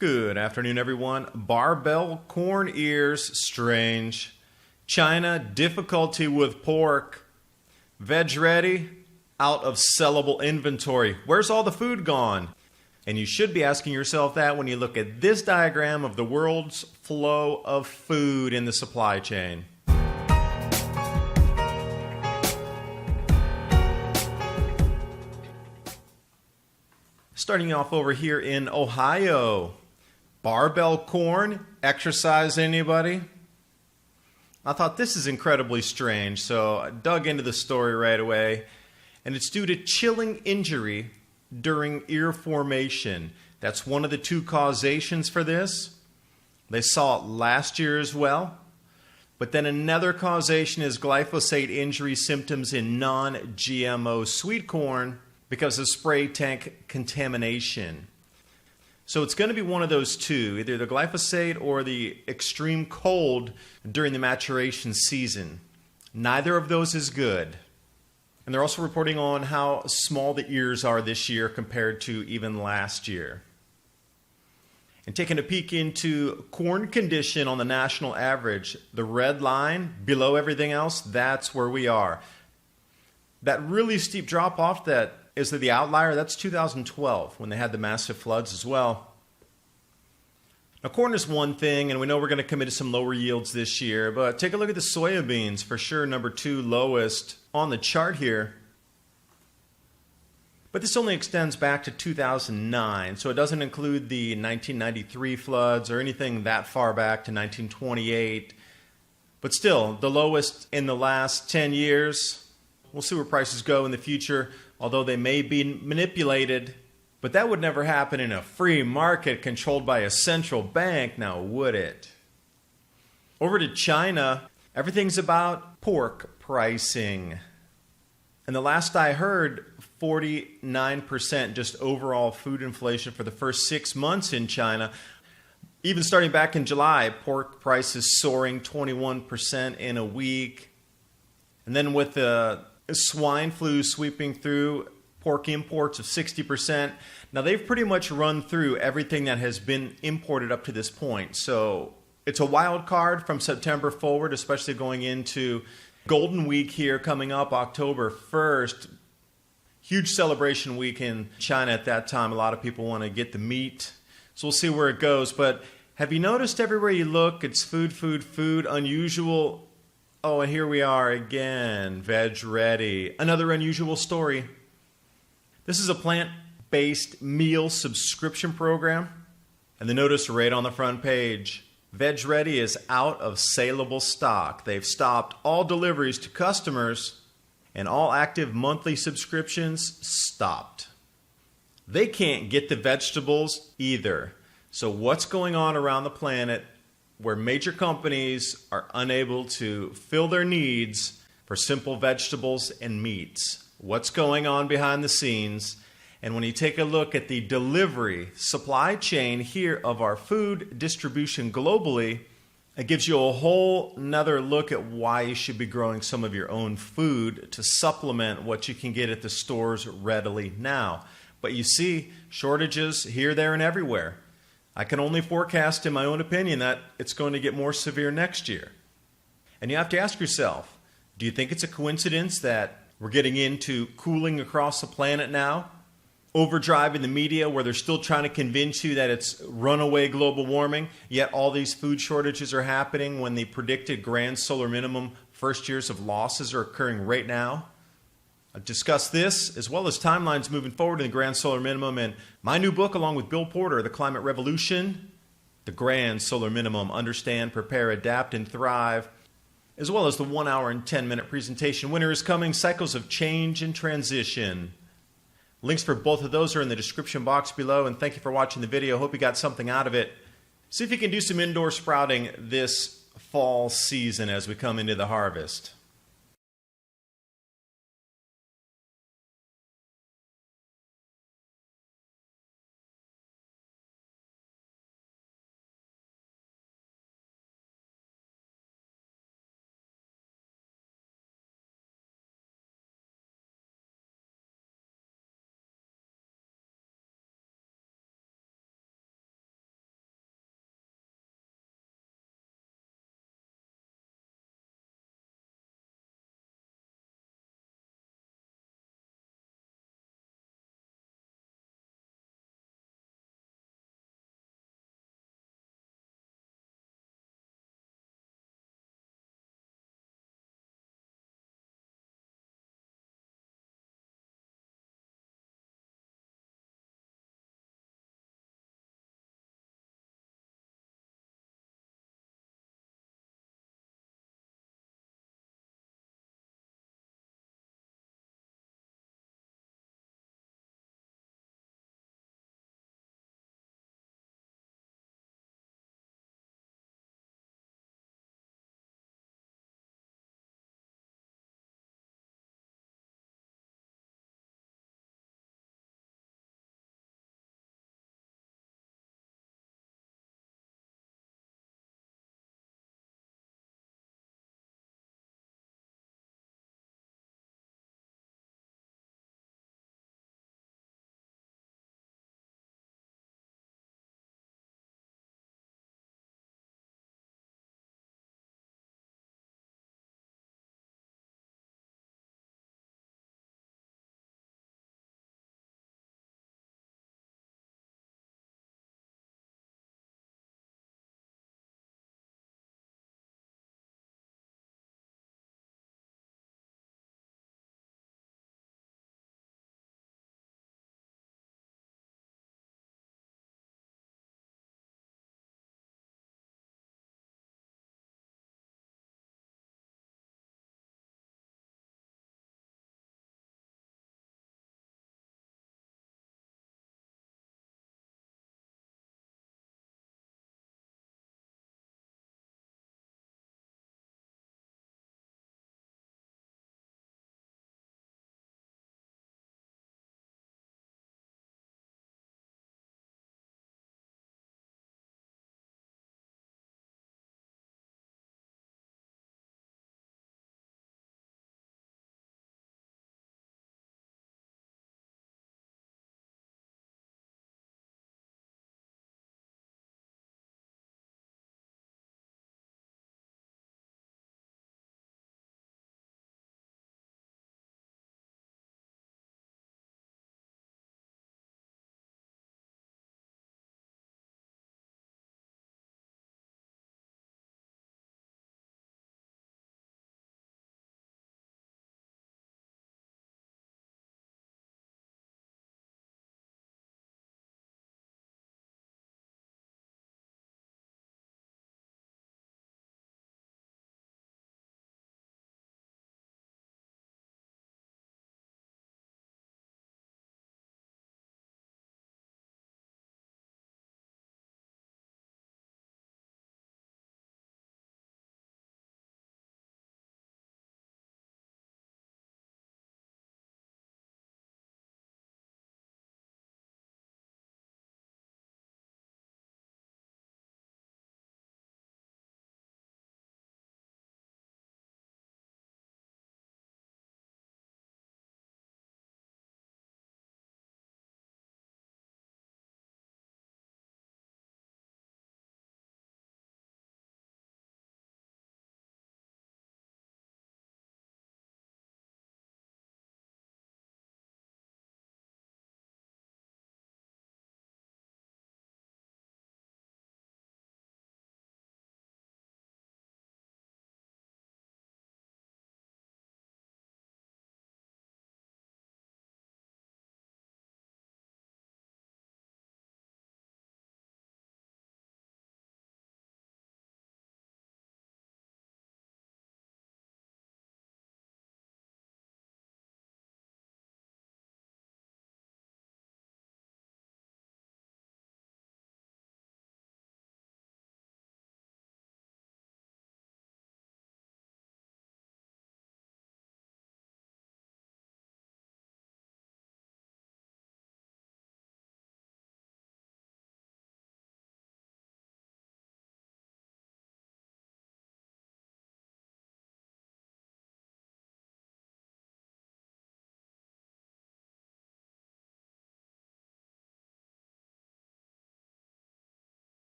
Good afternoon, everyone. Barbell corn ears, strange. China, difficulty with pork. Veg ready, out of sellable inventory. Where's all the food gone? And you should be asking yourself that when you look at this diagram of the world's flow of food in the supply chain. Starting off over here in Ohio. Barbell corn, exercise anybody? I thought this is incredibly strange, so I dug into the story right away. And it's due to chilling injury during ear formation. That's one of the two causations for this. They saw it last year as well. But then another causation is glyphosate injury symptoms in non-GMO sweet corn because of spray tank contamination. So it's going to be one of those two, either the glyphosate or the extreme cold during the maturation season. Neither of those is good. And they're also reporting on how small the ears are this year compared to even last year. And taking a peek into corn condition on the national average, the red line below everything else, that's where we are. That really steep drop off that is the outlier. That's 2012 when they had the massive floods as well. Now, corn is one thing, and we know we're going to commit to some lower yields this year, but take a look at the soybeans, for sure number 2 lowest on the chart here. But this only extends back to 2009, so it doesn't include the 1993 floods or anything that far back to 1928. But still, the lowest in the last 10 years. We'll see where prices go in the future, although they may be manipulated. But that would never happen in a free market controlled by a central bank, now would it? Over to China, everything's about pork pricing. And the last I heard, 49% just overall food inflation for the first 6 months in China. Even starting back in July, pork prices soaring 21% in a week. And then with the swine flu sweeping through, pork imports of 60%. Now they've pretty much run through everything that has been imported up to this point. So it's a wild card from September forward, especially going into Golden Week here coming up October 1st. Huge celebration week in China at that time. A lot of people want to get the meat. So we'll see where it goes. But have you noticed everywhere you look, it's food, food, food, unusual. Oh, and here we are again, veg ready. Another unusual story. This is a plant-based meal subscription program. And the notice right on the front page, Veg Ready is out of saleable stock. They've stopped all deliveries to customers and all active monthly subscriptions stopped. They can't get the vegetables either. So what's going on around the planet where major companies are unable to fill their needs for simple vegetables and meats? What's going on behind the scenes? And when you take a look at the delivery supply chain here of our food distribution globally, it gives you a whole nother look at why you should be growing some of your own food to supplement what you can get at the stores readily now. But you see shortages here, there, and everywhere. I can only forecast, in my own opinion, that it's going to get more severe next year. And you have to ask yourself, do you think it's a coincidence that we're getting into cooling across the planet now? Overdrive in the media where they're still trying to convince you that it's runaway global warming, yet all these food shortages are happening when the predicted grand solar minimum first years of losses are occurring right now. I've discussed this as well as timelines moving forward in the grand solar minimum and my new book along with Bill Porter, The Climate Revolution, The Grand Solar Minimum, Understand, Prepare, Adapt, and Thrive, as well as the 1 hour and 10-minute presentation, Winter is Coming, Cycles of Change and Transition. Links for both of those are in the description box below, and thank you for watching the video. Hope you got something out of it. See if you can do some indoor sprouting this fall season as we come into the harvest.